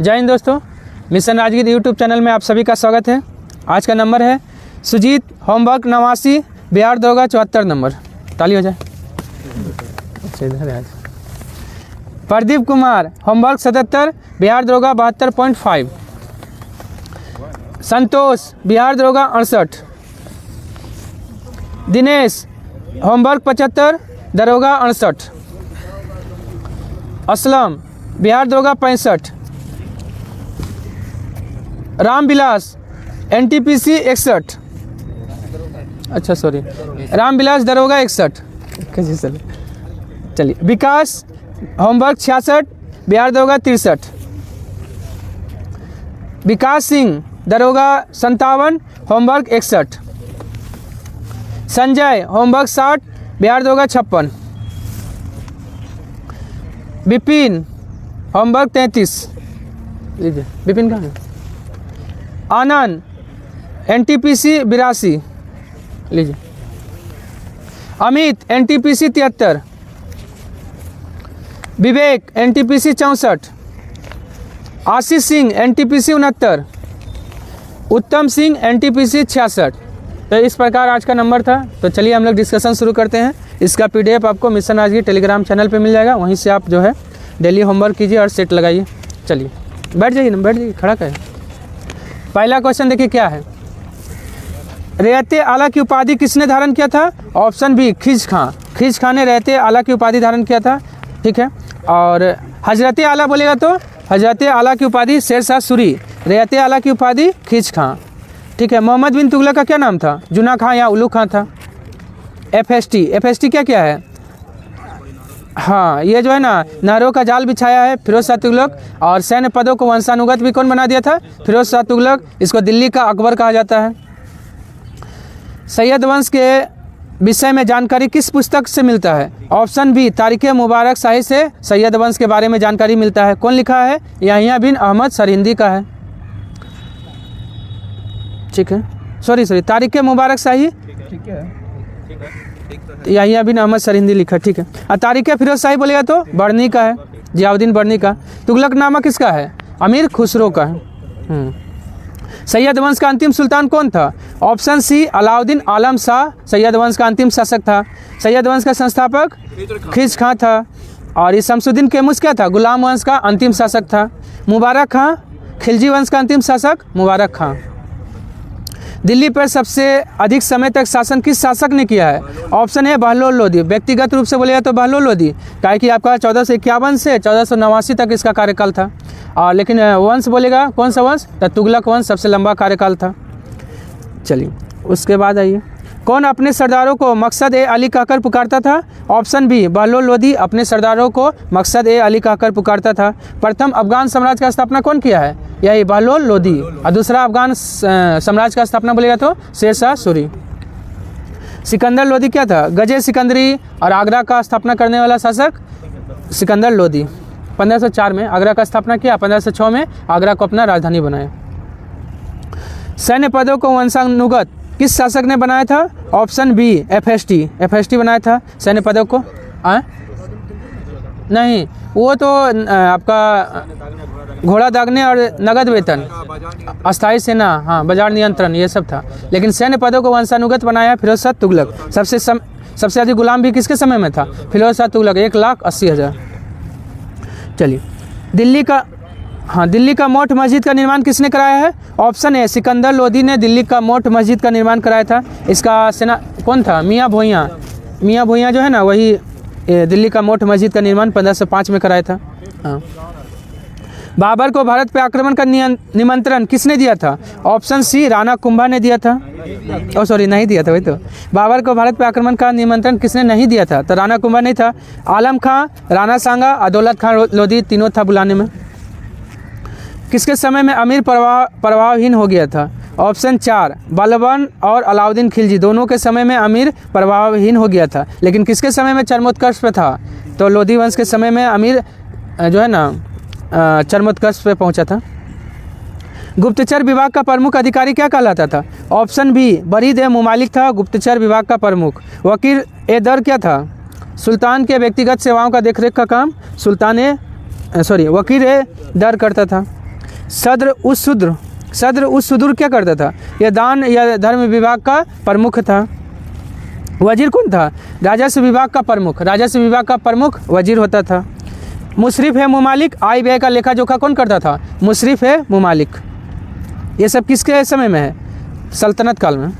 जय हिंद दोस्तों, mission Rajgir YouTube channel में आप सभी का स्वागत है। आज का नंबर है सुजीत, होमवर्क 89, बिहार दरोगा 74 नंबर। ताली हो जाए। अच्छा इधर है आज। प्रदीप कुमार, होमवर्क 77, बिहार दरोगा 72.5। संतोष, बिहार दरोगा 68। दिनेश, होमवर्क 75, दरोगा 68। असलम, बिहार दरोगा 65। रामविलास, एनटीपीसी 61। अच्छा सॉरी, रामविलास दरोगा 61। कैसे चलिए। विकास, होमवर्क 66, बिहार दरोगा 63। विकास सिंह, दरोगा 57, होमवर्क 61। संजय, होमवर्क 60, बिहार दरोगा 56। विपिन, होमवर्क 33। लीजिए, विपिन कहाँ है? आनंद, एनटीपीसी 82। लीजिए। अमित, एनटीपीसी 73। विवेक, एनटीपीसी 64। आशीष सिंह, एनटीपीसी 69। उत्तम सिंह, एनटीपीसी 66। तो इस प्रकार आज का नंबर था। तो चलिए हम लोग डिस्कशन शुरू करते हैं। इसका पीडीएफ आपको मिशन राजगीर टेलीग्राम चैनल पे मिल जाएगा। वहीं से आप जो है डेली होमवर्क कीजिए और सेट लगाइए। चलिए बैठ जाइए ना, बैठ जाइए, खड़ा करें। पहला क्वेश्चन देखिए क्या है। रहते आला की उपाधि किसने धारण किया था? ऑप्शन बी, खिज खां। खिज खां ने रहते आला की उपाधि धारण किया था। ठीक है। और हजरत आला बोलेगा तो हजरत आला की उपाधि शेरशाह सूरी, रहते आला की उपाधि खिज खां। ठीक है। मोहम्मद बिन तुगलक का क्या नाम था? जुना खां या उल्लू खां था। एफएसटी, एफएसटी क्या क्या है? हाँ, ये जो है ना, नहरों का जाल बिछाया है फिरोज शाह तुगलक। और सैन्य पदों को वंशानुगत भी कौन बना दिया था? फिरोज शाह तुगलक। इसको दिल्ली का अकबर कहा जाता है। सैयद वंश के विषय में जानकारी किस पुस्तक से मिलता है? ऑप्शन बी, तारीख़ मुबारक शाही से सैयद वंश के बारे में जानकारी मिलता है। कौन लिखा है? याहिया बिन अहमद सरहिंदी का है। ठीक है, सॉरी, तारीख़ मुबारक शाही याहिया बिन अहमद सरहिंदी लिखा। ठीक है। और तारीख़ फिरोज शाही बोलेगा तो बर्नी का है, जियाउद्दीन बर्नी का। तुगलक नामा किसका है? अमीर खुसरो का है। सैयद वंश का अंतिम सुल्तान कौन था? ऑप्शन सी, अलाउद्दीन आलम शाह सैयद वंश का अंतिम शासक था। सैयद वंश का संस्थापक खिज खां था। और ये शमसुद्दीन कैमुस क्या था? गुलाम वंश का अंतिम शासक था। मुबारक खां, खिलजी वंश का अंतिम शासक मुबारक खां। दिल्ली पर सबसे अधिक समय तक शासन किस शासक ने किया है? ऑप्शन है बहलोल लोदी। व्यक्तिगत रूप से बोलेगा तो बहलोल लोदी, क्या कि आपका 1451 से 1489 तक इसका कार्यकाल था। और लेकिन वंश बोलेगा कौन सा वंश? तो तुगलक वंश सबसे लंबा कार्यकाल था। चलिए उसके बाद आइए। कौन अपने सरदारों को मकसद ए अली कहकर पुकारता था? ऑप्शन बी, बहलोल लोदी अपने सरदारों को मकसद ए अली कहकर पुकारता था। प्रथम अफगान साम्राज्य का स्थापना कौन किया है? यही बहलोल लोदी। और दूसरा अफगान साम्राज्य का स्थापना बोलेगा तो शेरशाह सूरी। सिकंदर लोदी क्या था? गजे सिकंदरी और आगरा का स्थापना करने वाला शासक सिकंदर लोदी। 1504 में आगरा का स्थापना किया, 1506 में आगरा को अपना राजधानी बनाया। सैन्य पदों को वंशानुगत किस शासक ने बनाया था? Option B, FST. एफएसटी बनाया था सैन्य पदों को। नहीं, वो तो आपका घोड़ा दागने और नगद वेतन, अस्थायी सेना, हाँ, बाजार नियंत्रण, ये सब था। लेकिन सैन्य पदों को वंशानुगत बनाया फिरोज शाह तुगलक। सबसे अधिक गुलाम भी किसके समय में था? फिरोज शाह तुगलक, 1,80,000। चलिए। दिल्ली का मोठ मस्जिद का निर्माण किसने कराया है? ऑप्शन है, सिकंदर लोदी ने दिल्ली का मोठ मस्जिद का निर्माण कराया था। इसका सेना कौन था? मियाँ भोइयाँ। मियाँ भोइयाँ जो है ना, वही दिल्ली का मोठ मस्जिद का निर्माण 1505 में कराया था। हाँ। बाबर को भारत पर आक्रमण का निमंत्रण किसने दिया था? ऑप्शन सी, राणा कुंभा ने दिया था। नहीं दिया था, वही तो। बाबर को भारत पर आक्रमण का निमंत्रण किसने नहीं दिया था? तो राणा कुंभा नहीं था। आलम खां, राणा सांगा और दौलत खां लोधी तीनों था बुलाने में। किसके समय में अमीर प्रभावहीन हो गया था? ऑप्शन 4, बलबन और अलाउद्दीन खिलजी दोनों के समय में अमीर प्रभावहीन हो गया था। लेकिन किसके समय में चरमोत्कर्ष पे था? तो लोधी वंश के समय में अमीर जो है ना चरमोत्कर्ष पे पहुंचा था। गुप्तचर विभाग का प्रमुख अधिकारी क्या कहलाता था? ऑप्शन बी, बरीद ए मुमालिक था गुप्तचर विभाग का प्रमुख। वकील ए दर क्या था? सुल्तान के व्यक्तिगत सेवाओं का देखरेख का काम वकील ए दर करता था। सद्र उस सुदूर क्या करता था? यह दान या धर्म विभाग का प्रमुख था। वजीर कौन था? राजस्व विभाग का प्रमुख वजीर होता था। मुशरिफ है मुमालिक, आय व्यय का लेखा जोखा कौन करता था? मुशरिफ है मुमालिक। ये सब किसके समय में है? सल्तनत काल में।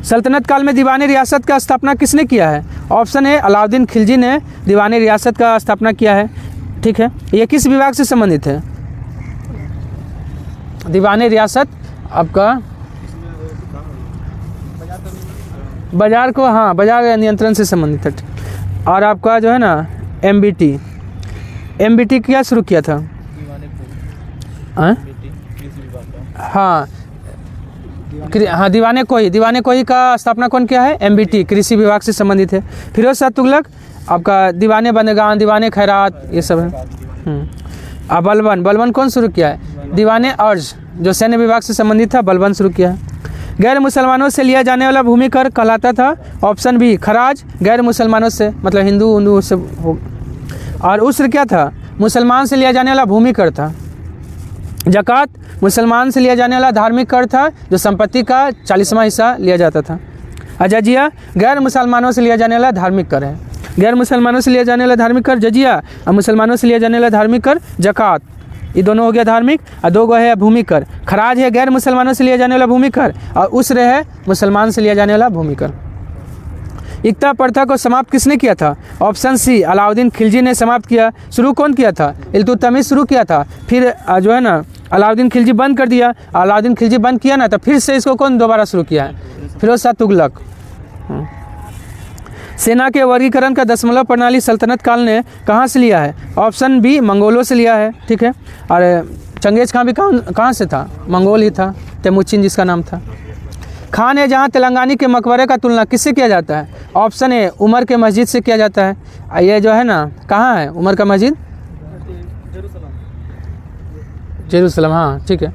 सल्तनत काल में दीवानी रियासत का स्थापना किसने किया है? ऑप्शन है अलाउद्दीन खिलजी ने दीवानी रियासत का स्थापना किया है। ठीक है, ये किस विभाग से संबंधित है? दीवानी रियासत आपका बाजार को, हाँ, बाजार नियंत्रण से संबंधित है। और आपका जो है ना एमबीटी क्या शुरू किया था? हाँ, दीवाने कोई का स्थापना कौन किया है? एमबीटी, कृषि विभाग से संबंधित है। फिरोज शाह तुगलक आपका दीवाने बंदगान, दीवाने खैरात, ये सब है। अब बलबन कौन शुरू किया है? दीवाने अर्ज, जो सैन्य विभाग से संबंधित था, बलबन शुरू किया है। गैर मुसलमानों से लिया जाने वाला भूमि कर कहलाता था। ऑप्शन बी खराज, गैर मुसलमानों से मतलब हिंदू से हो। और उस्र क्या था? मुसलमान से लिया जाने वाला भूमि कर था। ज़कात मुसलमान से लिया जाने वाला धार्मिक कर था, जो संपत्ति का 40वां हिस्सा लिया जाता था। जजिया गैर मुसलमानों से लिया जाने वाला धार्मिक कर है। गैर मुसलमानों से लिया जाने वाला धार्मिक कर जजिया, और मुसलमानों से लिया जाने वाला धार्मिक कर ज़कात। ये दोनों हो गया धार्मिक, और दो गो है भूमि कर। खराज है गैर मुसलमानों से लिया जाने वाला भूमि कर, और उस्र है मुसलमान से लिया जाने वाला भूमि कर। इक्ता प्रथा को समाप्त किसने किया था? ऑप्शन सी अलाउद्दीन खिलजी ने समाप्त किया। शुरू कौन किया था? इल्तुतमिश शुरू किया था। फिर जो है ना अलाउद्दीन खिलजी बंद कर दिया। अलाउद्दीन खिलजी बंद किया ना, तो फिर से इसको कौन दोबारा शुरू किया है? फिरोज शाह तुगलक। सेना के वर्गीकरण का दशमलव प्रणाली सल्तनत काल ने कहाँ से लिया है? ऑप्शन बी मंगोलों से लिया है। ठीक है, और चंगेज खान भी कहाँ से था? मंगोल ही था, तेमुचिन जिसका नाम था। खान है जहाँ तेलंगानी के मकबरे का तुलना किससे किया जाता है? ऑप्शन ए उमर के मस्जिद से किया जाता है। ये जो है ना कहाँ है उमर का मस्जिद? जेरूसलम, हाँ ठीक है।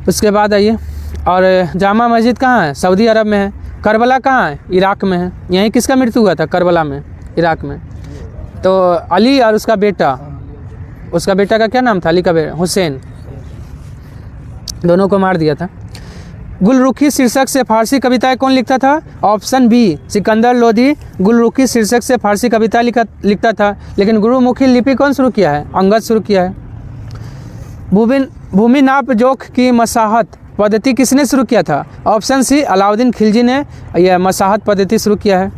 उसके बाद आइए, और जामा मस्जिद कहाँ है? सऊदी अरब में है। करबला कहाँ है? इराक में है। यहीं किसका मृत्यु हुआ था? करबला में, इराक में। तो अली और उसका बेटा का क्या नाम था? अली का बेटा हुसैन, दोनों को मार दिया था। गुलरुखी शीर्षक से फारसी कविताएं कौन लिखता था? ऑप्शन बी सिकंदर लोदी गुलरुखी शीर्षक से फारसी कविता लिखता था। लेकिन गुरुमुखी लिपि कौन शुरू किया है? अंगद शुरू किया है। भूमि नाप जोख की मसाहत पद्धति किसने शुरू किया था? ऑप्शन सी अलाउद्दीन खिलजी ने यह मसाहत पद्धति शुरू किया है।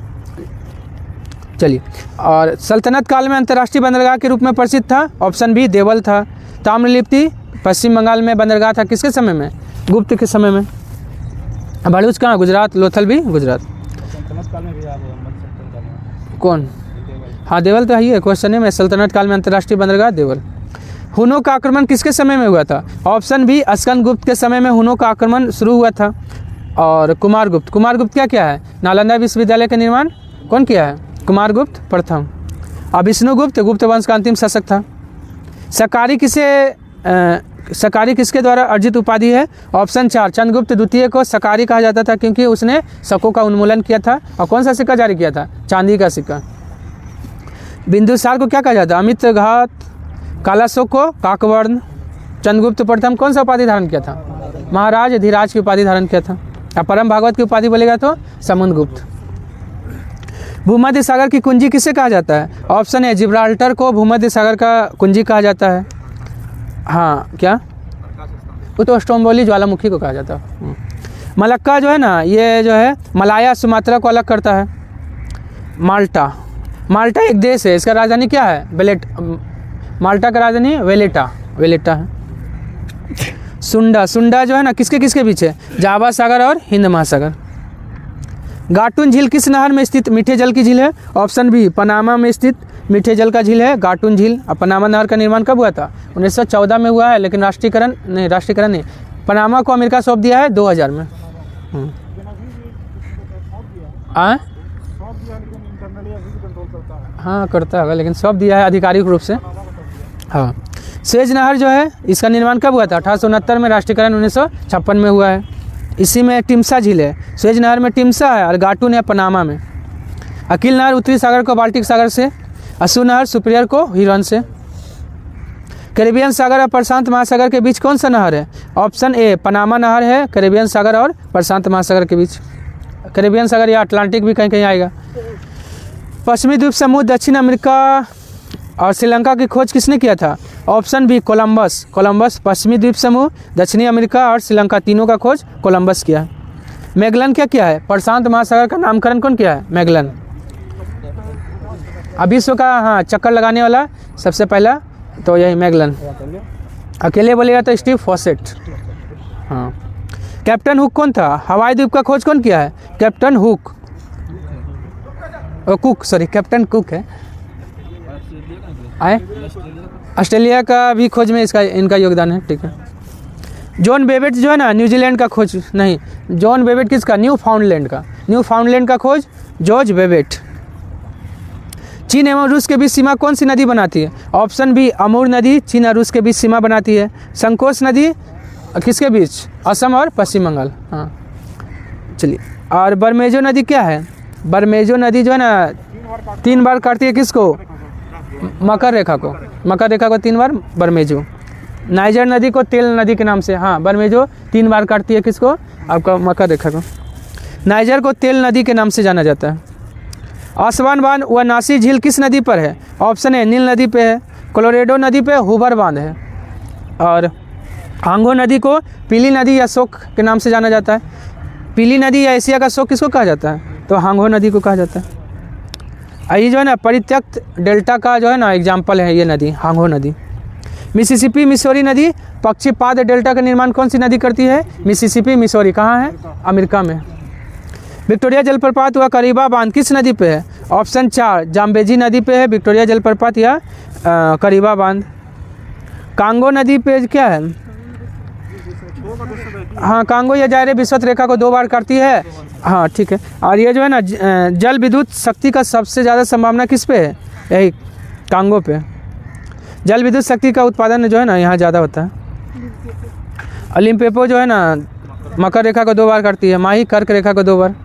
चलिए, और सल्तनत काल में अंतर्राष्ट्रीय बंदरगाह के रूप में प्रसिद्ध था। ऑप्शन बी देवल था। ताम्रलिप्ति पश्चिम बंगाल में बंदरगाह था किसके समय में? गुप्त के समय में। भड़ूच कहाँ? गुजरात। लोथल भी गुजरात। कौन? हाँ देवल तो है, क्वेश्चन है में सल्तनत काल में अंतर्राष्ट्रीय बंदरगाह देवल। हुनों का आक्रमण किसके समय में हुआ था? ऑप्शन बी अस्कन गुप्त के समय में हुनों का आक्रमण शुरू हुआ था। और कुमारगुप्त क्या है? नालंदा विश्वविद्यालय का निर्माण कौन किया है? कुमारगुप्त प्रथम। और विष्णुगुप्त गुप्त वंश का अंतिम शासक था। सकारी किसके द्वारा अर्जित उपाधि है? ऑप्शन 4 चंद्रगुप्त द्वितीय को सकारी कहा जाता था, क्योंकि उसने शकों का उन्मूलन किया था। और कौन सा सिक्का जारी किया था? चांदी का सिक्का। बिंदुसार को क्या कहा जाता? अमित घात। कालाशोक को काकवर्ण। चंद्रगुप्त प्रथम कौन सा उपाधि धारण किया था? महाराज धीराज की उपाधि धारण किया था। और परम भागवत की उपाधि बोलेगा तो समुद्रगुप्त। भूमध्य सागर की कुंजी किसे कहा जाता है? ऑप्शन ए जिब्राल्टर को भूमध्य सागर का कुंजी कहा जाता है। हाँ क्या? वो तो स्टोम्बोली ज्वालामुखी को कहा जाता है। मलक्का जो है ना, ये जो है मलाया सुमात्रा को अलग करता है। माल्टा एक देश है, इसका राजधानी क्या है? माल्टा का राजधानी वेलेटा है। सुंडा जो है ना किसके बीच है? जावा सागर और हिंद महासागर। गाटुन झील किस नहर में स्थित मीठे जल की झील है? ऑप्शन बी पनामा में स्थित मीठे जल का झील है गाटुन झील। अब पनामा नहर का निर्माण कब हुआ था? 1914 में हुआ है, लेकिन राष्ट्रीयकरण नहीं, पनामा को अमेरिका सौंप दिया है 2000 में। हाँ करता होगा, लेकिन सौंप दिया है आधिकारिक रूप से। हाँ, स्वेज नहर जो है इसका निर्माण कब हुआ था? 1869 में, राष्ट्रीयकरण 1956 में हुआ है। इसी में टिम्सा झील है। स्वेज नहर में टिम्सा है और गाटुन है पनामा में। अकिल नहर उत्तरी सागर को बाल्टिक सागर से, असू नहर सुपिरियर को हिरन से। कैरिबियन सागर और प्रशांत महासागर के बीच कौन सा नहर है? ऑप्शन ए पनामा नहर है कैरिबियन सागर और प्रशांत महासागर के बीच। कैरिबियन सागर या अटलांटिक भी कहीं कहीं आएगा। पश्चिमी द्वीप समूह दक्षिण अमेरिका और श्रीलंका की खोज किसने किया था? Option B Columbus. कोलंबस पश्चिमी द्वीप समूह, दक्षिणी अमेरिका और श्रीलंका तीनों का खोज कोलंबस किया। मैगलन क्या है? प्रशांत महासागर का नामकरण कौन किया है? मैगलन। अब विश्व का हाँ चक्कर लगाने वाला सबसे पहला तो यही मैगलन। अकेले बोलेगा तो स्टीव फॉसेट। हाँ। कैप्टन हुक कौन था? हवाई द्वीप का खोज कौन किया है? Captain hook. Cook, sorry captain cook है। आए ऑस्ट्रेलिया का भी खोज में इनका योगदान है। ठीक है। जॉन बेबेट जो है ना न्यूजीलैंड का खोज नहीं, जॉन बेबेट किसका? न्यू फाउंडलैंड का खोज जॉर्ज बेबेट। चीन एवं रूस के बीच सीमा कौन सी नदी बनाती है? ऑप्शन बी अमूर नदी चीन और रूस के बीच सीमा बनाती है। संकोच नदी किसके बीच? असम और पश्चिम बंगाल। हाँ चलिए। और बरमेजो नदी क्या है? बरमेजो नदी जो है ना 3 बार काटती है किसको? मकर रेखा को। 3 बार बरमेजो। नाइजर नदी को तेल नदी के नाम से, हाँ बरमेजो 3 बार काटती है किसको? आपका मकर रेखा को। नाइजर को तेल नदी के नाम से जाना जाता है। आसवान बांध व नासी झील किस नदी पर है? ऑप्शन ए नील नदी पे है, कोलोरेडो नदी पे हुबर बांध है, और हांगो नदी को पीली नदी या शोक के नाम से जाना जाता है। पीली नदी या एशिया का शोक किसको कहा जाता है? तो हांगो नदी को कहा जाता है। ये जो है ना परित्यक्त डेल्टा का जो है ना एग्जाम्पल है ये नदी, हांगो नदी। मिसिसिपी मिसौरी नदी पक्षीपाद डेल्टा का निर्माण कौन सी नदी करती है? Mississippi Missouri. कहाँ है? अमेरिका में। विक्टोरिया जलप्रपात व करीबा बांध किस नदी पे है? ऑप्शन 4 जाम्बेजी नदी पे है विक्टोरिया जलप्रपात या करीबा बांध। कांगो नदी पे क्या है? हाँ कांगो या जायरे विषुवत रेखा को 2 बार काटती है। हाँ ठीक है। और ये जो है ना जल विद्युत शक्ति का सबसे ज़्यादा संभावना किस पे है? यही कांगो पे। जल विद्युत शक्ति का उत्पादन जो है ना यहाँ ज़्यादा होता है। लिम्पोपो जो है ना मकर रेखा को 2 बार काटती है, माही कर्क रेखा को 2 बार।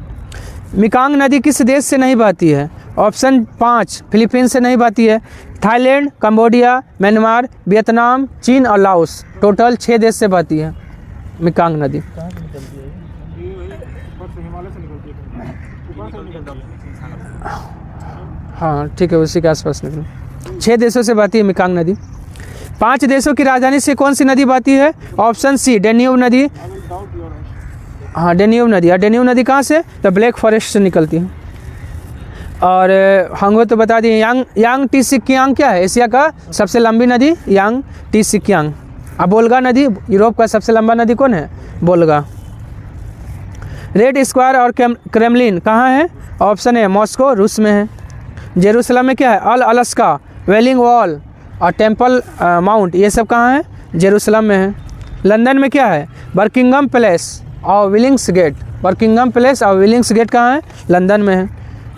मिकांग नदी किस देश से नहीं बहती है? ऑप्शन 5 फिलीपींस से नहीं बहती है, थाईलैंड, कंबोडिया, म्यांमार, वियतनाम, चीन और लाओस। टोटल 6 देश से बहती है मिकांग नदी। हाँ ठीक है, उसी के आसपास निकली। 6 देशों से बहती है मिकांग नदी। 5 देशों की राजधानी से कौन सी नदी बहती है? ऑप्शन सी डेन्यूब नदी। हाँ डेन्यूब नदी। और डेन्यूब नदी कहाँ से? तो ब्लैक फॉरेस्ट से निकलती है। और हांगो तो बता दिए। यांग टीसिकियांग क्या है? एशिया का सबसे लंबी नदी यांग टीसिकियांग। अब बोल्गा नदी यूरोप का सबसे लंबा नदी कौन है? बोल्गा। रेड स्क्वायर और क्रेमलिन कहाँ है? ऑप्शन है मॉस्को रूस में है। जेरूसलम में क्या है? अल अलास्का, वेलिंग वॉल और टेम्पल माउंट, ये सब कहाँ है? जेरूसलम में है। लंदन में क्या है? बर्किंघम पैलेस और विलिंग्स गेट। बर्किंघम पैलेस और विलिंग्स गेट कहाँ है? लंदन में है।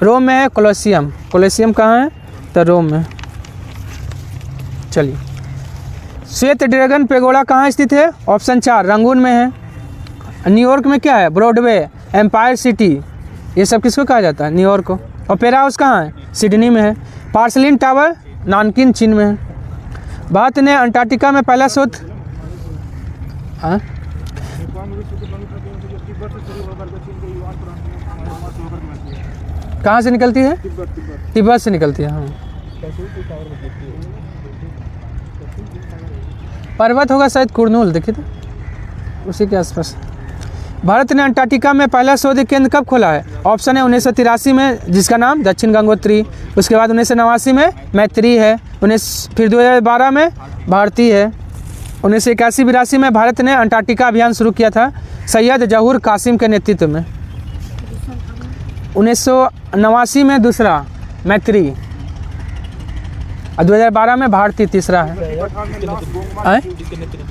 रोम में है कोलोसियम। कोलोसियम कहाँ है? तो रोम में। चलिए। श्वेत ड्रैगन पेगोड़ा कहाँ स्थित है? ऑप्शन 4 रंगून में है। न्यूयॉर्क में क्या है? ब्रॉडवे, एम्पायर सिटी, ये सब किसको कहा जाता है? न्यूयॉर्क को। ओपेरा हाउस कहाँ है? सिडनी में है। पार्सलिन टावर नानकिन चीन में है। भारत ने अंटार्कटिका में पहला शोध कहाँ से निकलती है? तिब्बत से निकलती है। हाँ पर्वत होगा शायद कुर्नूल, देखिए तो उसी के आसपास। भारत ने अंटार्कटिका में पहला शोध केंद्र कब खोला है? ऑप्शन है 1983 में, जिसका नाम दक्षिण गंगोत्री। उसके बाद 1989 में मैत्री है। फिर 2012 में भारती है। 1981-82 में भारत ने अंटार्कटिका अभियान शुरू किया था सैयद जहूर कासिम के नेतृत्व में। 1989 में दूसरा मैत्री और 2012 में भारती तीसरा है।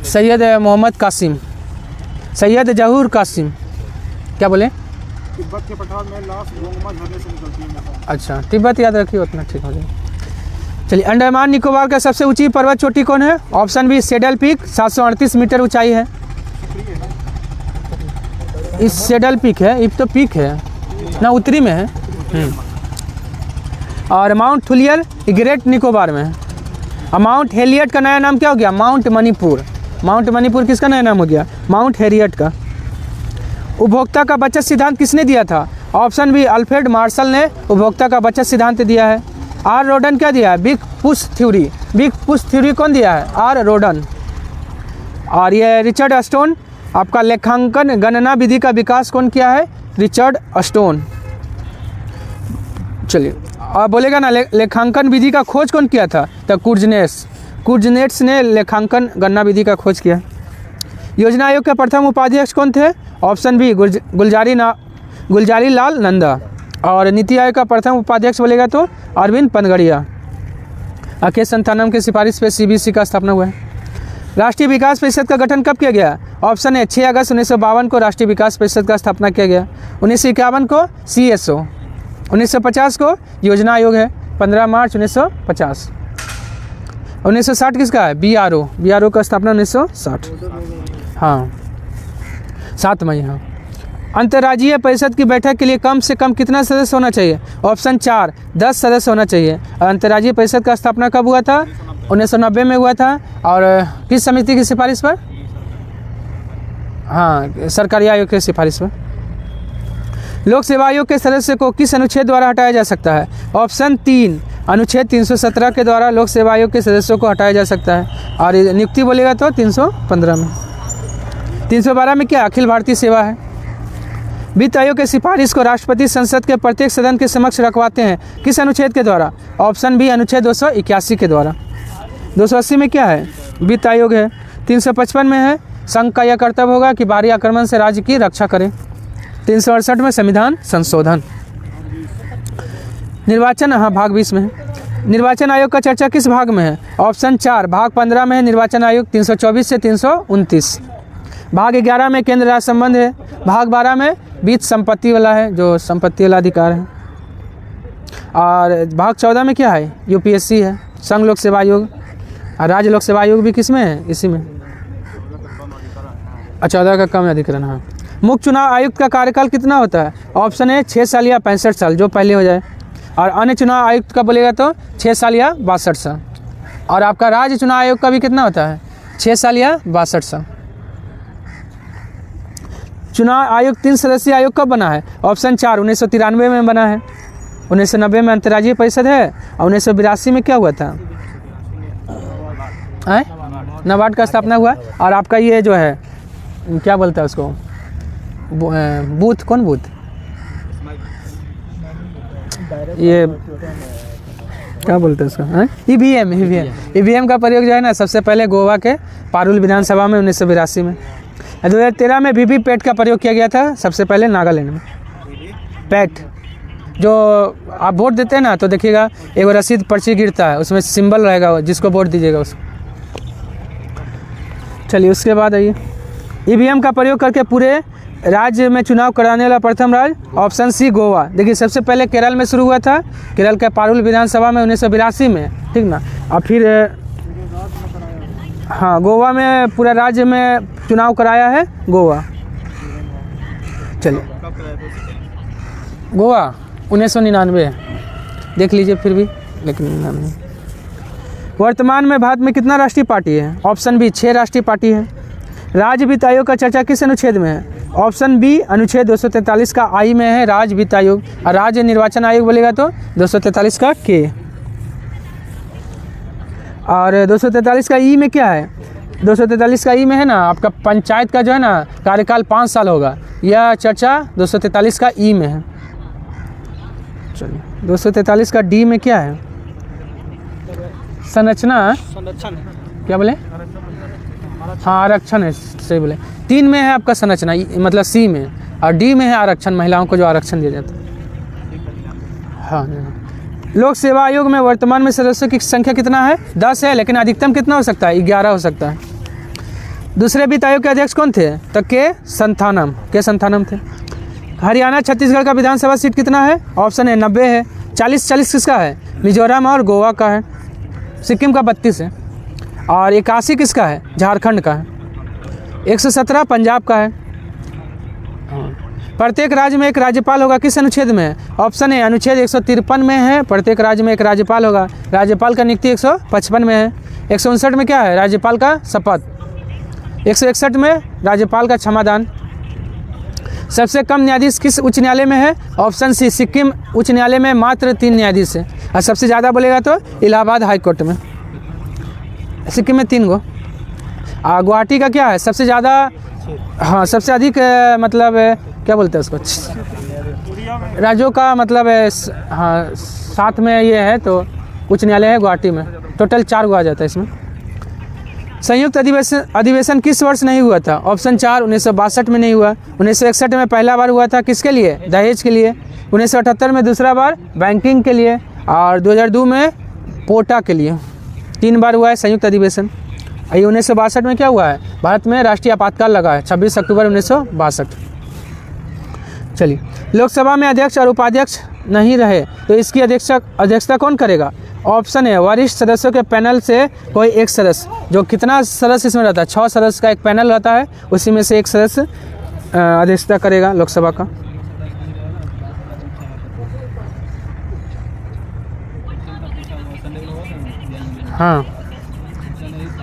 सैयद मोहम्मद कासिम, सैयद जहूर कासिम। क्या बोले? तिब्बत के पठार में लास्ट रोंगमा झरने से निकलती है। अच्छा तिब्बत याद रखिए, उतना ठीक हो जाएगा। चलिए। अंडमान निकोबार का सबसे ऊंची पर्वत चोटी कौन है? Option B saddle peak, 738 meter ऊंचाई है। इस सेडल पीक है, इफ तो पीक है ना, उत्तरी में है। और माउंट थुलियर ग्रेट निकोबार में है। अब माउंट हेरियट का नया नाम क्या हो गया? माउंट मणिपुर। माउंट मणिपुर किसका नया नाम हो गया? माउंट हेरियट का। उपभोक्ता का बचत सिद्धांत किसने दिया था? ऑप्शन बी अल्फ्रेड मार्शल ने उपभोक्ता का बचत सिद्धांत दिया है। आर रोडन क्या दिया है? Big push theory. Big push theory कौन दिया है? आर रोडन। और ये रिचर्ड स्टोन आपका लेखांकन गणना विधि का विकास कौन किया है? Richard stone. चलिए और बोलेगा ना लेखांकन विधि का खोज कौन किया था? तो कुर्जनेट्स ने लेखांकन गणना विधि का खोज किया। योजना आयोग के प्रथम उपाध्यक्ष कौन थे? Option B Gulzari Lal Nanda. और नीति आयोग का प्रथम उपाध्यक्ष बोलेगा तो अरविंद पनगड़िया। अकेश संतानम की सिफारिश पे CBC का स्थापना हुआ है। राष्ट्रीय विकास परिषद का गठन कब किया गया? ऑप्शन है 6 अगस्त 1952 को राष्ट्रीय विकास परिषद का स्थापना किया गया। 1951 को CSO। 1950 को योजना आयोग है 15 मार्च 1950। 1960 किसका है? BRO का स्थापना 1960। हाँ 7 मई। हाँ अंतर्राज्यीय परिषद की बैठक के लिए कम से कम कितना सदस्य होना चाहिए? ऑप्शन 4 10 सदस्य होना चाहिए। अंतर्राज्यीय परिषद का स्थापना कब हुआ था? 1990 में हुआ था। और किस समिति की सिफारिश पर? हाँ सरकारी आयोग की सिफारिश पर। लोक सेवा आयोग के सदस्य को किस अनुच्छेद द्वारा हटाया जा सकता है? ऑप्शन 3 अनुच्छेद 317 के द्वारा लोक सेवा आयोग के सदस्यों को हटाया जा सकता है। और नियुक्ति बोलेगा तो 315 में। 312 में क्या? अखिल भारतीय सेवा है। वित्त आयोग के सिफारिश को राष्ट्रपति संसद के प्रत्येक सदन के समक्ष रखवाते हैं किस अनुच्छेद के द्वारा? ऑप्शन बी अनुच्छेद 281 के द्वारा। 280 में क्या है? वित्त आयोग है। 355 में है संघ का यह कर्तव्य होगा कि बाहरी आक्रमण से राज्य की रक्षा करे। 368 में संविधान संशोधन। निर्वाचन भाग 20 में है। निर्वाचन आयोग का चर्चा किस भाग में है? ऑप्शन 4 भाग 15 में है निर्वाचन आयोग 324 से 329। भाग 11 में केंद्र राज्य संबंध है। भाग 12 में बीच संपत्ति वाला है, जो संपत्ति वाला अधिकार है। और भाग 14 में क्या है? UPSC है, संघ लोक सेवा आयोग। और राज्य लोक सेवा आयोग भी किस में है? इसी में। 14 का कम अधिकरण। हाँ मुख्य चुनाव आयुक्त का कार्यकाल कितना होता है? ऑप्शन है 6 साल या 65 साल, जो पहले हो जाए। और अन्य चुनाव आयुक्त का बोलेगा तो 6 साल या 62 साल। और आपका राज्य चुनाव आयोग का भी कितना होता है? 6 साल या 62 साल। चुनाव आयोग 3 सदस्यीय आयोग कब बना है? ऑप्शन 4 1993 में बना है। 1990 में अंतर्राज्यीय परिषद है। और 1982 में क्या हुआ था? नाबार्ड का स्थापना हुआ। और आपका ये जो है क्या बोलता है उसको, बूथ, कौन बूथ? ये क्या बोलते हैं उसका? EVM का प्रयोग जो है ना सबसे पहले गोवा के पारुल विधानसभा में 1982 में। 2013 में VVPAT का प्रयोग किया गया था सबसे पहले नागालैंड में। पैट जो आप वोट देते हैं ना तो देखिएगा एक रसीद पर्ची गिरता है, उसमें सिंबल रहेगा, जिसको वोट दीजिएगा उसको। चलिए उसके बाद आइए, EVM का प्रयोग करके पूरे राज्य में चुनाव कराने वाला प्रथम राज्य? Option C Goa. देखिए सबसे पहले केरल में शुरू हुआ था, केरल के पारुल विधानसभा में 1982 में, ठीक ना। और फिर हाँ गोवा में पूरा राज्य में चुनाव कराया है गोवा। चलिए गोवा 1999 देख लीजिए फिर भी, लेकिन 99। वर्तमान में भारत में कितना राष्ट्रीय पार्टी है? ऑप्शन बी 6 राष्ट्रीय पार्टी है। राज्य वित्त आयोग का चर्चा किस अनुच्छेद में है? ऑप्शन बी अनुच्छेद 243 का आई में है राज्य वित्त आयोग। और राज्य निर्वाचन आयोग बोलेगा तो 243 का के। और 243 का ई में क्या है? 243 का ई में है ना आपका पंचायत का जो है ना कार्यकाल 5 साल होगा, यह चर्चा 243 का ई में है। चलिए 243 का डी में क्या है? संरचना, क्या बोले? हाँ आरक्षण है, सही बोले। 3 में है आपका संरचना, मतलब सी में, और डी में है आरक्षण, महिलाओं को जो आरक्षण दिया जाता है। हाँ लोक सेवा आयोग में वर्तमान में सदस्यों की संख्या कितना है? 10 है, लेकिन अधिकतम कितना हो सकता है? 11 हो सकता है। दूसरे वित्त आयोग के अध्यक्ष कौन थे? तो के संथानम थे। हरियाणा छत्तीसगढ़ का विधानसभा सीट कितना है? ऑप्शन है 90 है। 40 किसका है? मिजोरम और गोवा का है। सिक्किम का 32 है। और 81 किसका है? झारखंड का है। 117 पंजाब का है। प्रत्येक राज्य में एक राज्यपाल होगा, किस अनुच्छेद में है? ऑप्शन है अनुच्छेद 153 में है, प्रत्येक राज्य में एक राज्यपाल होगा। राज्यपाल का नियुक्ति 155 में है। 159 में क्या है? राज्यपाल का शपथ। 161 में राज्यपाल का क्षमादान। सबसे कम न्यायाधीश किस उच्च न्यायालय में है? ऑप्शन सी, सिक्किम उच्च न्यायालय में मात्र 3 न्यायाधीश है। और सबसे ज़्यादा बोलेगा तो इलाहाबाद हाई कोर्ट में, सिक्किम में 3 गो। गुवाहाटी का क्या है? सबसे ज़्यादा, हाँ सबसे अधिक मतलब क्या बोलते हैं उसको, राज्यों का मतलब हाँ 7 में ये है, तो उच्च न्यायालय है गुवाहाटी में। टोटल 4 गो आ जाता है इसमें। संयुक्त अधिवेशन किस वर्ष नहीं हुआ था? ऑप्शन 4, 1962 में नहीं हुआ। 1961 में पहला बार हुआ था, किसके लिए? दहेज के लिए। 1978 में दूसरा बार बैंकिंग के लिए, और 2002 में पोटा के लिए। 3 बार हुआ है संयुक्त अधिवेशन। 1962 में क्या हुआ है? भारत में राष्ट्रीय आपातकाल लगा है, 26 अक्टूबर 1962। चलिए, लोकसभा में अध्यक्ष और उपाध्यक्ष नहीं रहे तो इसकी अध्यक्षता कौन करेगा? ऑप्शन है, वरिष्ठ सदस्यों के पैनल से कोई एक सदस्य। जो कितना सदस्य इसमें रहता है? 6 सदस्य का एक पैनल रहता है, उसी में से एक सदस्य अध्यक्षता करेगा लोकसभा का। हाँ,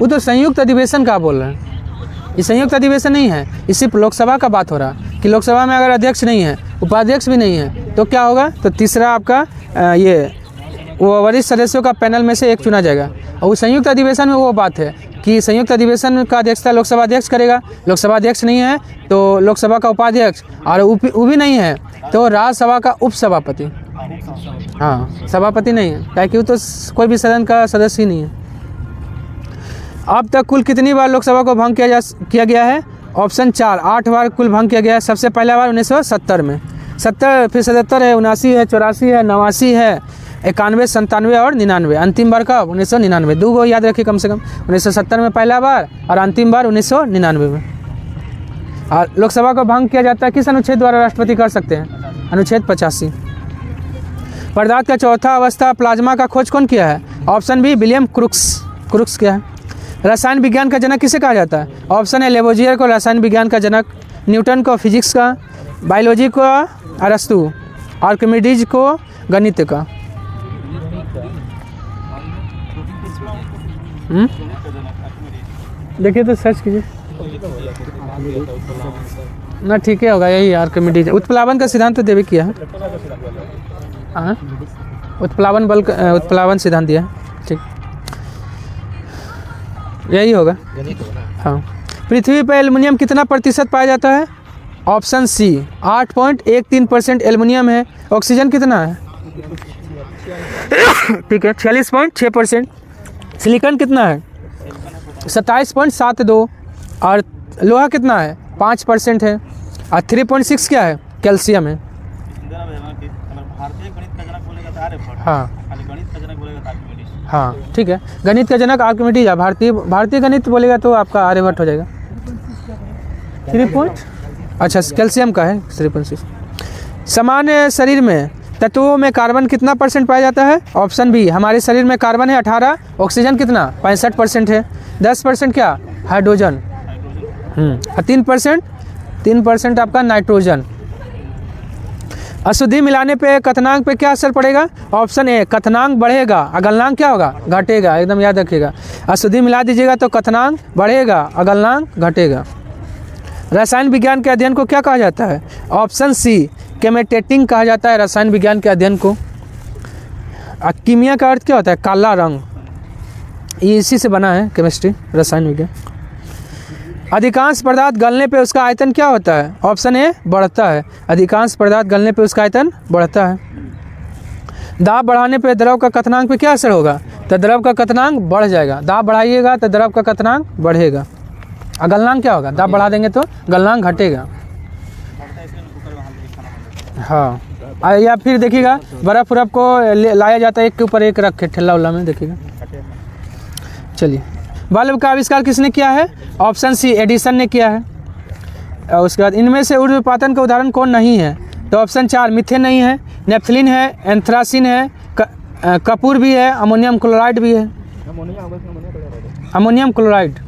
वो तो संयुक्त अधिवेशन का बोल रहे हैं, ये संयुक्त अधिवेशन नहीं है, ये सिर्फ लोकसभा का बात हो रहा है कि लोकसभा में अगर अध्यक्ष नहीं है, उपाध्यक्ष भी नहीं है, तो क्या होगा? तो तीसरा आपका ये वो वरिष्ठ सदस्यों का पैनल में से एक चुना जाएगा। और वो संयुक्त अधिवेशन में वो बात है कि संयुक्त अधिवेशन का अध्यक्षता लोकसभा अध्यक्ष करेगा। लोकसभा अध्यक्ष नहीं है तो लोकसभा का उपाध्यक्ष, और वो भी नहीं है तो राज्यसभा का उपसभापति। हाँ, सभापति नहीं है, क्या कि वो तो कोई भी सदन का सदस्य ही नहीं है। अब तक कुल कितनी बार लोकसभा को भंग किया गया है? ऑप्शन 4, 8 बार कुल भंग किया गया है। सबसे पहला बार 1970 में, 70, फिर 77 है, 79 है, 84 है, 89 है, 91, 97 और 99। अंतिम बार कब? 1999। 2 गो याद रखिए कम से कम। 1970 में पहला बार और अंतिम बार 1999 में। और लोकसभा को भंग किया जाता है किस अनुच्छेद द्वारा राष्ट्रपति कर सकते हैं? अनुच्छेद 85। पदार्थ का चौथा अवस्था प्लाज्मा का खोज कौन किया है? ऑप्शन बी, विलियम क्रुक्स किया है। रसायन विज्ञान का जनक किसे कहा जाता है? ऑप्शन है, लेवोजियर को रसायन विज्ञान का जनक, न्यूटन को फिजिक्स का, बायोलॉजी को अरस्तु, आर्किमिडीज को गणित का। देखिए तो सर्च कीजिए ना, ठीक है होगा यही आर्किमिडीज। उत्प्लावन का सिद्धांत तो देवी किया है, हाँ उत्प्लावन सिद्धांत दिया है, ठीक यही होगा। हाँ, पृथ्वी पर एल्युमिनियम कितना प्रतिशत पाया जाता है? ऑप्शन सी, 8.13% एल्युमिनियम है। ऑक्सीजन कितना है? ठीक है, 46.6%। सिलिकॉन कितना है? 27.72। और लोहा कितना है? 5% है। और 3.6 क्या है? कैल्शियम है। हाँ ठीक है, गणित का जनक आर्किमिडीज है। भारतीय गणित बोलेगा तो आपका आर्यभट्ट हो जाएगा। 3 अच्छा, कैल्शियम का है 3.6। सामान्य शरीर में तत्वों में कार्बन कितना % पाया जाता है? ऑप्शन बी, हमारे शरीर में कार्बन है 18, ऑक्सीजन कितना? 65% है। 10% क्या? हाइड्रोजन। 3% आपका नाइट्रोजन। अशुद्धि मिलाने पे कथनांक पे क्या असर पड़ेगा? ऑप्शन ए, कथनांक बढ़ेगा, अगलनांक क्या होगा? घटेगा। एकदम याद रखिएगा, अशुद्धि मिला दीजिएगा तो कथनांक बढ़ेगा, अगलनांक घटेगा। रसायन विज्ञान के अध्ययन को क्या कहा जाता है? ऑप्शन सी, केमेटेटिंग कहा जाता है रसायन विज्ञान के अध्ययन को। कीमिया का अर्थ क्या होता है? काला रंग, ये इसी से बना है केमिस्ट्री, रसायन विज्ञान। अधिकांश पदार्थ गलने पे उसका आयतन क्या होता है? ऑप्शन ए, बढ़ता है। अधिकांश पदार्थ गलने पे उसका आयतन बढ़ता है। दाब बढ़ाने पे द्रव का कथनांक पे क्या असर होगा? तो द्रव का कथनांक बढ़ जाएगा। दाब बढ़ाइएगा तो द्रव का कथनांक बढ़ेगा। गलनांक क्या होगा? दाब बढ़ा देंगे तो गलनांक घटेगा। हाँ, या फिर देखिएगा बर्फ़ को लाया जाता है एक के ऊपर एक रख के ठेला उल्ला में, देखिएगा। चलिए, बल्ब का आविष्कार किसने किया है? ऑप्शन सी, एडिसन ने किया है। और उसके बाद इनमें से ऊर्ध्वपातन का उदाहरण कौन नहीं है? तो ऑप्शन 4, मीथेन नहीं है, नेफ्थलीन है, एंथ्रासिन है, कपूर भी है, अमोनियम क्लोराइड भी है। Ammonium chloride.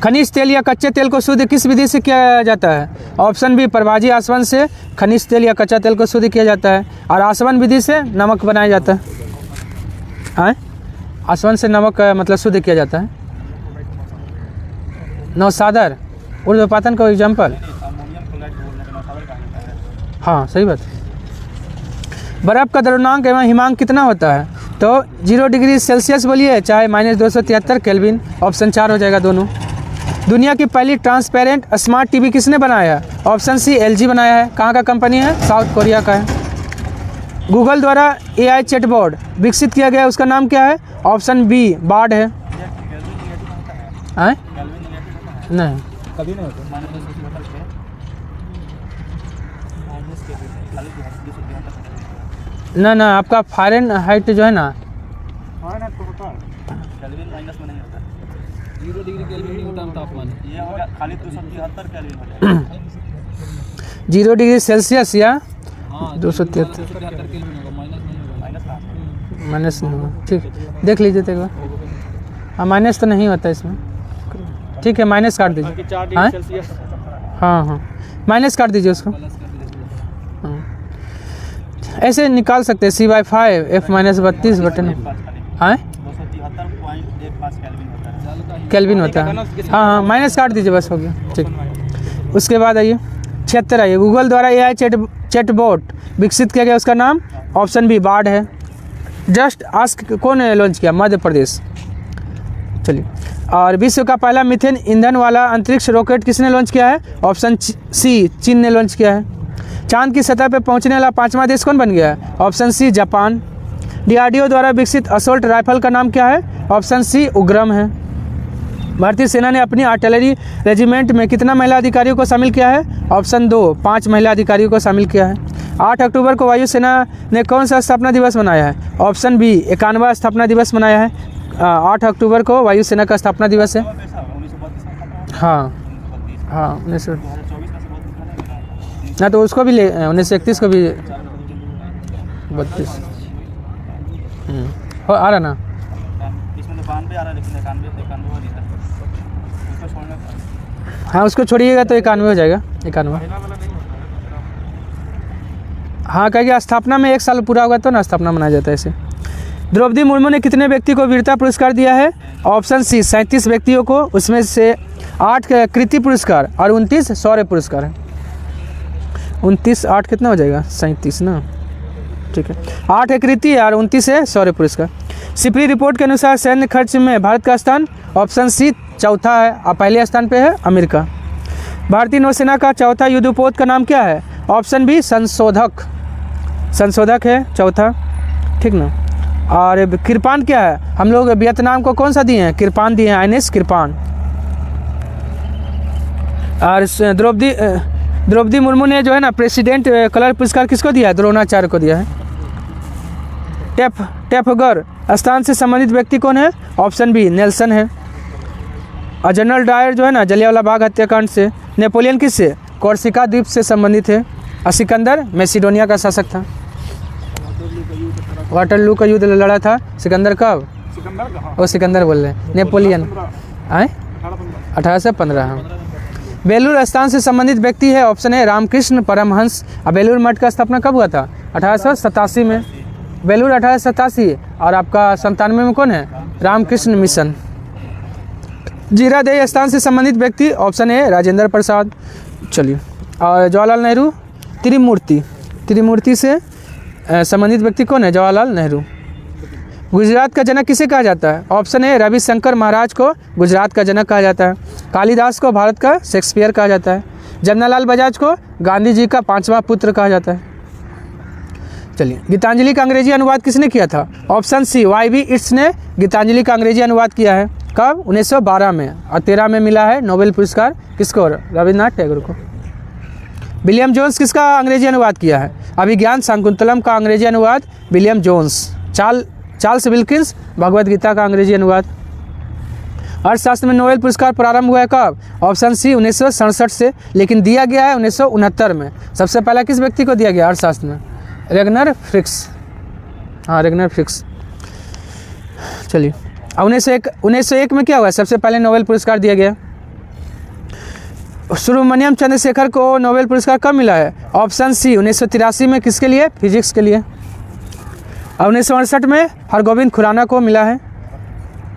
खनिज तेल या कच्चे तेल को शुद्ध किस विधि से किया जाता है? ऑप्शन बी, परभाजी आसवन से खनिज तेल या कच्चा तेल को शुद्ध किया जाता है। और आसवन विधि से नमक बनाया जाता है। आसवन से नमक मतलब शुद्ध किया जाता है। नौसादर उर्ध्वपातन का एग्जाम्पल। हाँ सही बात। बर्फ़ का द्रव्यमान एवं हिमांक कितना होता है? तो 0 डिग्री सेल्सियस बोलिए चाहे -273 केल्विन, ऑप्शन 4 हो जाएगा दोनों। दुनिया की पहली ट्रांसपेरेंट स्मार्ट टीवी किसने बनाया है? ऑप्शन सी LG बनाया है। कहाँ का कंपनी है? साउथ कोरिया का है। गूगल द्वारा AI चैटबॉट विकसित किया गया है, उसका नाम क्या है? ऑप्शन बी बार्ड है। नहीं कभी नहीं होता। ना आपका फ़ारेनहाइट जो है ना, तो होता है केल्विन माइनस में नहीं होता। 0 डिग्री केल्विन न्यूटन तापमान, ये होगा खाली 273 केल्विन हो जाएगा। 0 डिग्री सेल्सियस या 273 केल्विन होगा, माइनस माइनस नहीं होगा। ठीक, देख लीजिए तो एक बार। हाँ माइनस तो नहीं होता इसमें। ठीक है, माइनस काट दीजिए। 4 डिग्री सेल्सियस। हाँ माइनस काट दीजिए उसको। हाँ ऐसे निकाल सकते हैं C/5 F-32 बटन। हाँ 273.15 केल्विन होता है। हाँ माइनस काट दीजिए, बस हो गया। ठीक, उसके बाद आइए 76 आइए। गूगल द्वारा AI चैटबॉट विकसित किया गया, उसका नाम ऑप्शन बी बार्ड है। जस्ट आस्क कौन लॉन्च किया? मध्य प्रदेश। चलिए, और विश्व का पहला मीथेन ईंधन वाला अंतरिक्ष रॉकेट किसने लॉन्च किया है? ऑप्शन सी चीन ने लॉन्च किया है। चांद की सतह पर पहुंचने वाला 5वां देश कौन बन गया है? ऑप्शन सी जापान। DRDO द्वारा विकसित असोल्ट राइफल का नाम क्या है? ऑप्शन सी उग्रम है। भारतीय सेना ने अपनी आर्टिलरी रेजिमेंट में कितना महिला अधिकारियों को शामिल किया है? ऑप्शन 2 5 महिला अधिकारियों को शामिल किया है। 8 अक्टूबर को वायुसेना ने कौन सा स्थापना दिवस मनाया है? ऑप्शन बी 51वां स्थापना दिवस मनाया है। 8 अक्टूबर को वायुसेना का स्थापना दिवस है। हाँ 1900 ना, तो उसको भी ले 1931 को भी 32 हो आ रहा ना। इसमें तो 92 आ रहा है, लेकिन 91 हो नहीं था। उसको छोड़ने हाँ उसको छोड़िएगा तो 91 हो जाएगा। 91 हाँ कहेंगे स्थापना में 1 साल पूरा होगा तो ना स्थापना मनाया जाता है ऐसे। द्रौपदी मुर्मू ने कितने व्यक्ति को वीरता पुरस्कार दिया है? ऑप्शन सी 37 व्यक्तियों को, उसमें से 8 कृति पुरस्कार और 29 शौर्य पुरस्कार है। 29 8 कितना हो जाएगा? 37 ना। ठीक है, 8 है कृति और 29 है शौर्य पुरस्कार। सिपरी रिपोर्ट के अनुसार सैन्य खर्च में भारत का स्थान ऑप्शन सी चौथा है और पहले स्थान पे है अमेरिका। भारतीय नौसेना का चौथा युद्धपोत का नाम क्या है? ऑप्शन बी संशोधक है चौथा। ठीक ना। और कृपान क्या है? हम लोग वियतनाम को कौन सा दिए हैं? कृपान दिए हैं, INS कृपान। और द्रौपदी मुर्मू ने जो है ना प्रेसिडेंट कलर पुरस्कार किसको दिया है? द्रोणाचार्य को दिया है। टेफगर स्थान से संबंधित व्यक्ति कौन है? ऑप्शन बी नेल्सन है। और जनरल डायर जो है ना जलियांवाला बाग हत्याकांड से। नेपोलियन किससे? कोर्सिका द्वीप से संबंधित है। और सिकंदर मैसिडोनिया का शासक था। वाटरलू का युद्ध लड़ा था सिकंदर कब? वो सिकंदर बोल रहे हैं, नेपोलियन आए 1815। हाँ। बेलूर स्थान से संबंधित व्यक्ति है, ऑप्शन है रामकृष्ण परमहंस। और बेलूर मठ का स्थापना कब हुआ था? 1887 में। बेलूर 1887 और आपका 97 में कौन है? रामकृष्ण मिशन। जीरादेई स्थान से संबंधित व्यक्ति, ऑप्शन है राजेंद्र प्रसाद। चलिए, और जवाहरलाल नेहरू त्रिमूर्ति से संबंधित व्यक्ति कौन है? जवाहरलाल नेहरू। गुजरात का जनक किसे कहा जाता है? ऑप्शन है रविशंकर महाराज को गुजरात का जनक कहा जाता है। कालिदास को भारत का शेक्सपियर कहा जाता है। जमनालाल बजाज को गांधी जी का 5वां पुत्र कहा जाता है। चलिए, गीतांजलि का अंग्रेजी अनुवाद किसने किया था? ऑप्शन सी YV इट्स ने गीतांजलि का अंग्रेजी अनुवाद किया है। कब? 1912 में। और 13 में मिला है नोबेल पुरस्कार किसको? रविन्द्रनाथ टैगोर को। विलियम जोन्स किसका अंग्रेजी अनुवाद किया है? अभिज्ञान शाकुंतलम का अंग्रेजी अनुवाद William Jones. Charles Wilkins Bhagavad Gita का अंग्रेजी अनुवाद। अर्थशास्त्र में नोबेल पुरस्कार प्रारंभ हुआ है कब? ऑप्शन सी 1967 से, लेकिन दिया गया है 1969 में। सबसे पहला किस व्यक्ति को दिया गया अर्थशास्त्र में? रेगनर फ्रिक्स। हाँ, रेगनर फ्रिक्स। चलिए, 1901 में क्या हुआ? सबसे पहले नोबेल पुरस्कार दिया गया। सुब्रमण्यम चंद्रशेखर को नोबेल पुरस्कार कब मिला है? ऑप्शन सी 1983 में। किसके लिए? फिजिक्स के लिए। और 1968 में हरगोविंद खुराना को मिला है।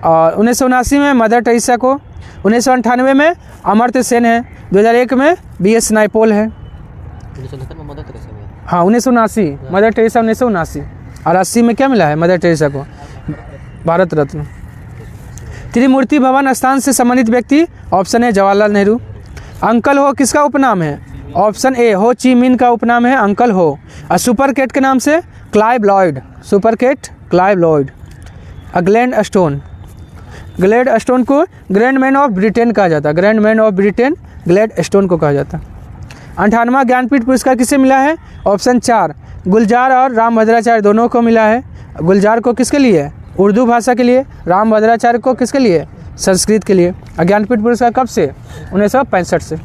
और 1979 में मदर टेरेसा को, 1998 में अमर्त्य सेन है, 2001 में BS नायपॉल है। 1969 में मदर टेरेसा में, हाँ 1979 मदर टेरेसा 1979, और 80 में क्या मिला है मदर टेरेसा को? भारत रत्न। त्रिमूर्ति भवन स्थान से संबंधित व्यक्ति, ऑप्शन है जवाहरलाल नेहरू। अंकल हो किसका उपनाम है? ऑप्शन ए हो ची मिन का उपनाम है अंकल हो। और सुपर कैट के नाम से Clive Lloyd, super cat Clive Lloyd. Gladstone, Gladstone को ग्रैंड मैन ऑफ ब्रिटेन कहा जाता है, grand man of Britain Gladstone को कहा जाता है। 58वां ज्ञानपीठ पुरस्कार किसे मिला है? ऑप्शन 4 गुलजार और रामभद्राचार्य दोनों को मिला है। गुलजार को किसके लिए? उर्दू भाषा के लिए। रामभद्राचार्य को किसके लिए? संस्कृत के लिए। ज्ञानपीठ पुरस्कार कब से? 1965 से।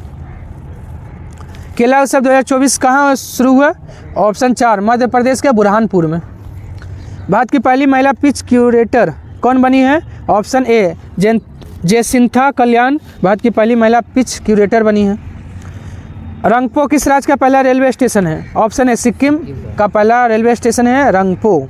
केला उत्सव 2024 कहाँ शुरू हुआ? ऑप्शन 4 मध्य प्रदेश के बुरहानपुर में। भारत की पहली महिला पिच क्यूरेटर कौन बनी है? ऑप्शन ए जयसिंथा कल्याण भारत की पहली महिला पिच क्यूरेटर बनी है। रंगपो किस राज्य का पहला रेलवे स्टेशन है? ऑप्शन ए सिक्किम का पहला रेलवे स्टेशन है रंगपो।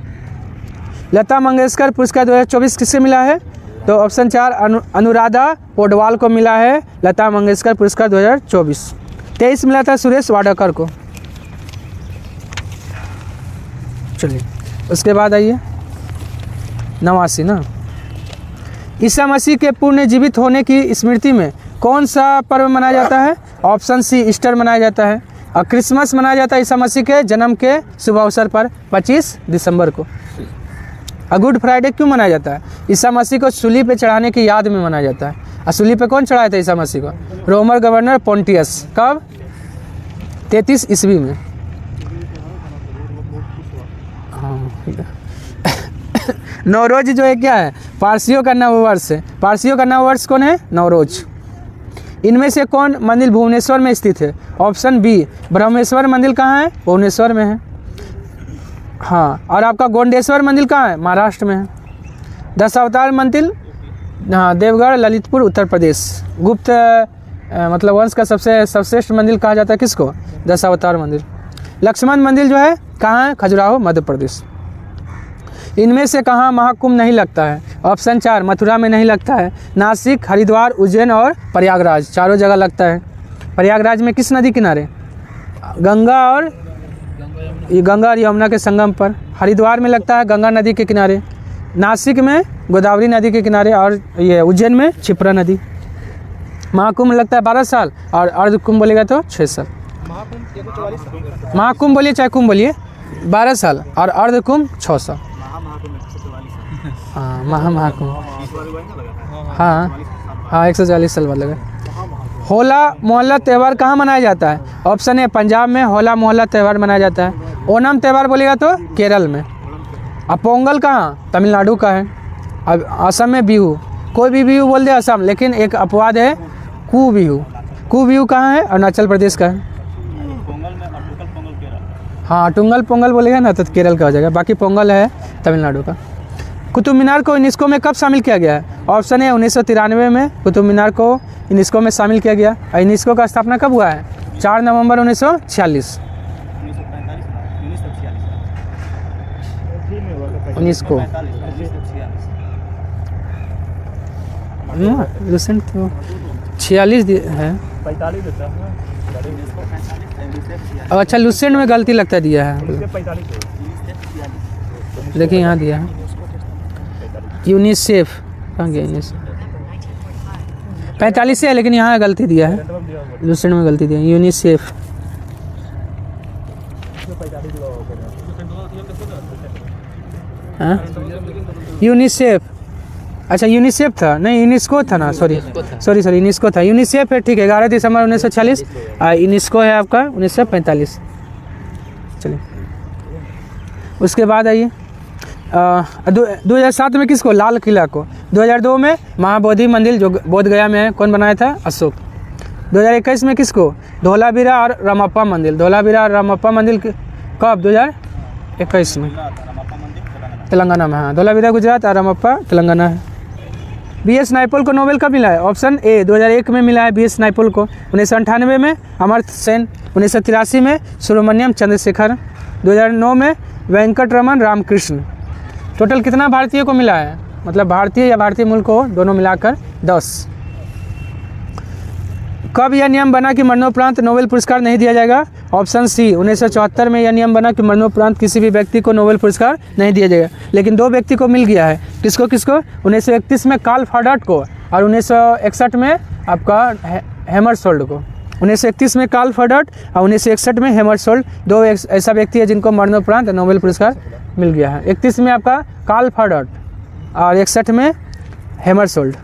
लता मंगेशकर पुरस्कार 2024 किससे मिला है? तो ऑप्शन 4 अनुराधा पौडवाल को मिला है लता मंगेशकर पुरस्कार 2024। 23 मिला था सुरेश वाडकर को। चलिए उसके बाद आइए 89 ना। ईसा मसीह के पुण्य जीवित होने की स्मृति में कौन सा पर्व मनाया जाता है? ऑप्शन सी ईस्टर मनाया जाता है। और क्रिसमस मनाया जाता है ईसा मसीह के जन्म के शुभ अवसर पर 25 दिसंबर को। गुड फ्राइडे क्यों मनाया जाता है? ईसा मसीह को सूली पे चढ़ाने की याद में मनाया जाता है। और सूली पे कौन चढ़ाया था ईसा मसीह को? Roman governor Pontius. कब? 33 ईस्वी में। नवरोज जो है क्या है? पारसियों का नव वर्ष है। पारसियों का नव वर्ष कौन है? नवरोज। इनमें से कौन मंदिर भुवनेश्वर में स्थित है? ऑप्शन बी ब्रह्मेश्वर मंदिर कहाँ है? भुवनेश्वर में है। हाँ, और आपका गोंडेश्वर मंदिर कहाँ है? महाराष्ट्र में है। 10 अवतार मंदिर, हाँ देवगढ़ ललितपुर उत्तर प्रदेश। गुप्त मतलब वंश का सबसे सर्वश्रेष्ठ मंदिर कहा जाता है किसको? 10 अवतार मंदिर। लक्ष्मण मंदिर जो है कहाँ है? खजुराहो मध्य प्रदेश। इनमें से कहाँ महाकुंभ नहीं लगता है? ऑप्शन 4 मथुरा में नहीं लगता है। नासिक, हरिद्वार, उज्जैन और प्रयागराज चारों जगह लगता है। प्रयागराज में किस नदी किनारे? गंगा और यमुना के संगम पर। हरिद्वार में लगता है गंगा नदी के किनारे। नासिक में गोदावरी नदी के किनारे, और ये उज्जैन में क्षिप्रा नदी। महाकुंभ लगता है 12 साल और अर्धकुंभ बोलेगा तो 6 साल। महाकुंभ बोलिए चाहे कुंभ बोलिए 12 साल और अर्धकुंभ 6 साल। हाँ महाकुंभ, हाँ 140 साल बाद लगा। होला मोहल्ला त्यौहार कहाँ मनाया जाता है? ऑप्शन है पंजाब में होला मोहल्ला त्यौहार मनाया जाता है। ओणम त्यौहार बोलेगा तो केरल में। अब पोंगल कहाँ? तमिलनाडु का है। अब असम में बिहू, कोई भी बिहू बोल दे असम, लेकिन एक अपवाद है कू बिहू। कू बिहू कहाँ है? अरुणाचल प्रदेश का है। हाँ टुंगल पोंगल बोलेगा ना तो केरल का हो जाएगा, बाकी पोंगल है तमिलनाडु का। कुतुब मीनार को यूनेस्को में कब शामिल किया गया है? ऑप्शन है 1993 में कुतुब मीनार को यूनेस्को में शामिल किया गया। और यूनेस्को का स्थापना कब हुआ है? 4 नवंबर 1946। यूनेस्को रिसेंट तो 46 है। अच्छा लुसेंट में गलती लगता दिया है, देखिए यहाँ दिया है यूनिसेफ। कहाँ गया यूनिसेफ? 45 से है लेकिन यहाँ गलती दिया है, लुसेंट में गलती दिया है। यूनिसेफ यूनिसेफ, अच्छा यूनिसेफ था नहीं यूनेस्को था ना, सॉरी यूनेस्को था। यूनिसेफ है ठीक है। 11 दिसंबर 1946। यूनेस्को है आपका 1945। चलिए उसके बाद आइए 2007 में किसको? लाल किला को। 2002 में महाबोधि मंदिर जो बोधगया में है, कौन बनाया था? अशोक। 2021 में किसको? धोलावीरा और रामप्पा मंदिर। धोलावीरा और रामप्पा मंदिर कब? 2021 में तेलंगाना में। हाँ धोलावीरा गुजरात और रामप्पा तेलंगाना है। BS नायपॉल को नोबेल कब मिला है? ऑप्शन ए 2001 में मिला है BS नायपॉल को। 1998 में अमर्त्य सेन। 1983 में सुब्रमण्यम चंद्रशेखर। 2009 में वेंकट रमन रामकृष्ण। टोटल कितना भारतीयों को मिला है? मतलब भारतीय या भारतीय मूल को दोनों मिलाकर 10। कब यह नियम बना कि मरणोपरांत नोबेल पुरस्कार नहीं दिया जाएगा? ऑप्शन सी, 1974 में यह नियम बना कि मरणोपरांत किसी भी व्यक्ति को नोबेल पुरस्कार नहीं दिया जाएगा। लेकिन 2 व्यक्ति को मिल गया है। किसको किसको? 1931 में कार्ल फॉर्डर्ट को और 1961 में आपका हैमरशोल्ड को। 1931 में कार्ल फॉर्डर्ट और 1961 में हैमरशोल्ड, 2 ऐसा व्यक्ति है जिनको मरणोपरांत नोबेल पुरस्कार मिल गया है। 31 में आपका कार्ल फॉर्डर्ट और 61 में हैमरशोल्ड।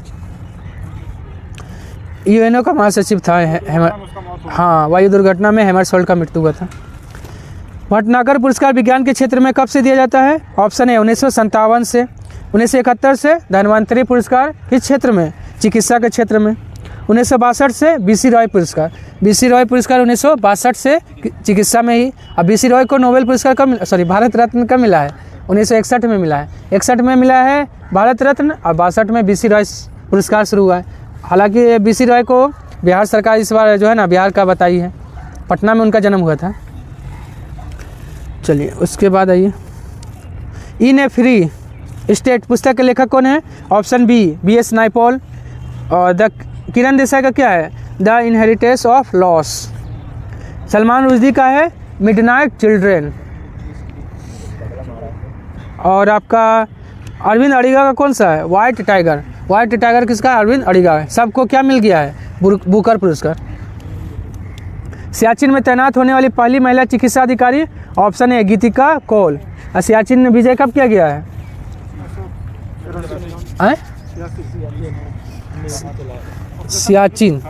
यूएनओ का महासचिव था हाँ, वायु दुर्घटना में हैमरशोल्ड का मृत्यु हुआ था। भटनागर पुरस्कार विज्ञान के क्षेत्र में कब से दिया जाता है? ऑप्शन है 1957 से, 1971 से। धन्वंतरी पुरस्कार किस क्षेत्र में? चिकित्सा के क्षेत्र में। 1962 से बीसी रॉय पुरस्कार, बीसी रॉय पुरस्कार 1962 से चिकित्सा में ही। अब बीसी रॉय को नोबेल पुरस्कार कब भारत रत्न कब मिला है? 1961 में मिला है। 61 में मिला है भारत रत्न और 62 में बीसी रॉय पुरस्कार शुरू हुआ है। हालांकि बीसी रॉय को बिहार सरकार इस बार जो है ना बिहार का बताई है, पटना में उनका जन्म हुआ था। चलिए उसके बाद आइए, इन ए फ्री स्टेट पुस्तक के लेखक कौन है? Option B, BS Naipaul. और द किरण देसाई का क्या है? The inheritance of loss. Salman Rushdie का है मिडनाइट चिल्ड्रेन। और आपका अरविंद अडिगा का कौन सा है? White tiger. व्हाइट टाइगर किसका? अरविंद अडिगा है। सबको क्या मिल गया है? बुकर पुरस्कार। सियाचिन में तैनात होने वाली पहली महिला चिकित्सा अधिकारी? ऑप्शन है गीतिका कौल। और सियाचिन में विजय कब किया गया है? सियाचिन,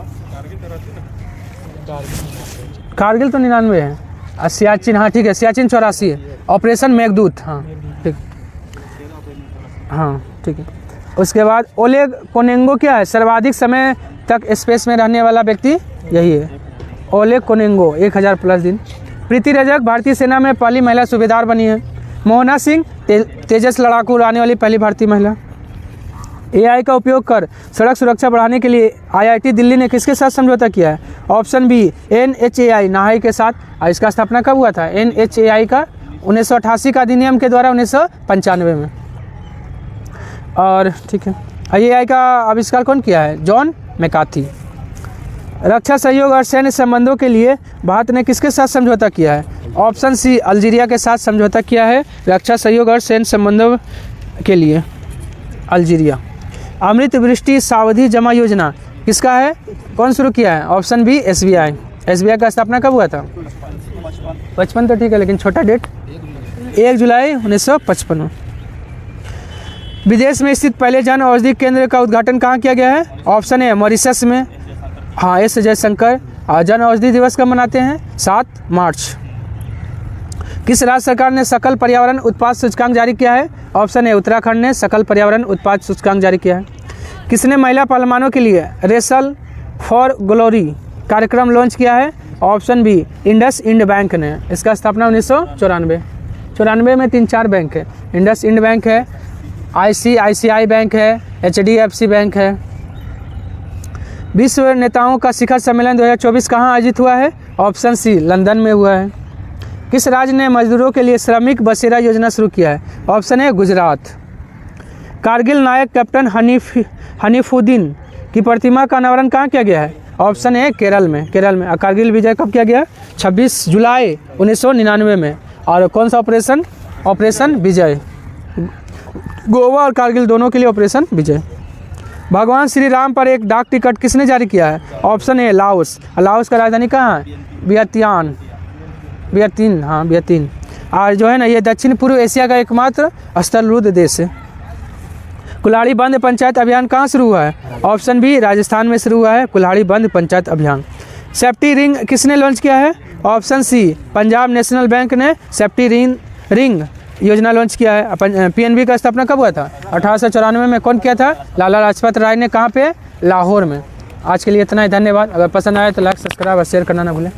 कारगिल तो 99 है और सियाचिन, हाँ ठीक है, सियाचिन 84 है। ऑपरेशन मेघदूत, हाँ ठीक, हाँ ठीक है। उसके बाद ओलेग कोनेंगो क्या है? सर्वाधिक समय तक स्पेस में रहने वाला व्यक्ति यही है, ओलेग कोनेंगो, 1000+ दिन। प्रीति रजक भारतीय सेना में पहली महिला सूबेदार बनी है। मोहना सिंह तेजस लड़ाकू उड़ाने वाली पहली भारतीय महिला। AI का उपयोग कर सड़क सुरक्षा बढ़ाने के लिए IIT दिल्ली ने किसके साथ समझौता किया है? ऑप्शन बी, NHAI नाहाई के साथ। और इसका स्थापना कब हुआ था? NHAI का 1988 का अधिनियम के द्वारा 1995 में। और ठीक है, AI का आविष्कार कौन किया है? John McCarthy. रक्षा सहयोग और सैन्य संबंधों के लिए भारत ने किसके साथ समझौता किया है? ऑप्शन सी, अल्जीरिया के साथ समझौता किया है रक्षा सहयोग और सैन्य संबंधों के लिए, अल्जीरिया। अमृत वृष्टि सावधि जमा योजना किसका है? कौन शुरू किया है? Option B, SBI। SBI का स्थापना कब हुआ था? 55 तो ठीक है, लेकिन छोटा डेट 1 जुलाई 1955 में। विदेश में स्थित पहले जन औषधि केंद्र का उद्घाटन कहाँ किया गया है? ऑप्शन है मॉरिशस में, हाँ S जयशंकर। जन औषधि दिवस कब मनाते हैं? 7 मार्च। किस राज्य सरकार ने सकल पर्यावरण उत्पाद सूचकांक जारी किया है? ऑप्शन है उत्तराखंड ने सकल पर्यावरण उत्पाद सूचकांक जारी किया है। किसने महिला पहलवानों के लिए रेसल फॉर ग्लोरी कार्यक्रम लॉन्च किया है? Option B, IndusInd bank ने। इसका स्थापना 1994 में 3-4 बैंक है। इंडस इंड बैंक है, ICICI बैंक है, HDFC बैंक है। विश्व नेताओं का शिखर सम्मेलन 2024 कहाँ आयोजित हुआ है? ऑप्शन सी, लंदन में हुआ है। किस राज्य ने मजदूरों के लिए श्रमिक बसेरा योजना शुरू किया है? ऑप्शन है गुजरात। कारगिल नायक कैप्टन हनीफुद्दीन की प्रतिमा का अनावरण कहाँ किया गया है? ऑप्शन है केरल में। और कारगिल विजय कब किया गया? 26 जुलाई 1999 में। और कौन सा ऑपरेशन? ऑपरेशन विजय। गोवा और कारगिल दोनों के लिए ऑपरेशन विजय। भगवान श्री राम पर एक डाक टिकट किसने जारी किया है? ऑप्शन है लाओस। लाओस का राजधानी कहाँ है? वियतनाम। और जो है ना, ये दक्षिण पूर्व एशिया का एकमात्र स्थलरूढ़ देश है। कुल्हाड़ी बंद पंचायत अभियान कहाँ शुरू हुआ है? ऑप्शन बी, राजस्थान में शुरू हुआ है कुल्हाड़ी बंद पंचायत अभियान। सेफ्टी रिंग किसने लॉन्च किया है? Option C, Punjab national bank ने सेफ्टी रिंग योजना लॉन्च किया है। PNB का स्थापना कब हुआ था? 1894 में। कौन किया था? लाला लाजपत राय ने। कहाँ पे? लाहौर में। आज के लिए इतना ही, धन्यवाद। अगर पसंद आए तो लाइक, सब्सक्राइब और शेयर करना ना भूलें।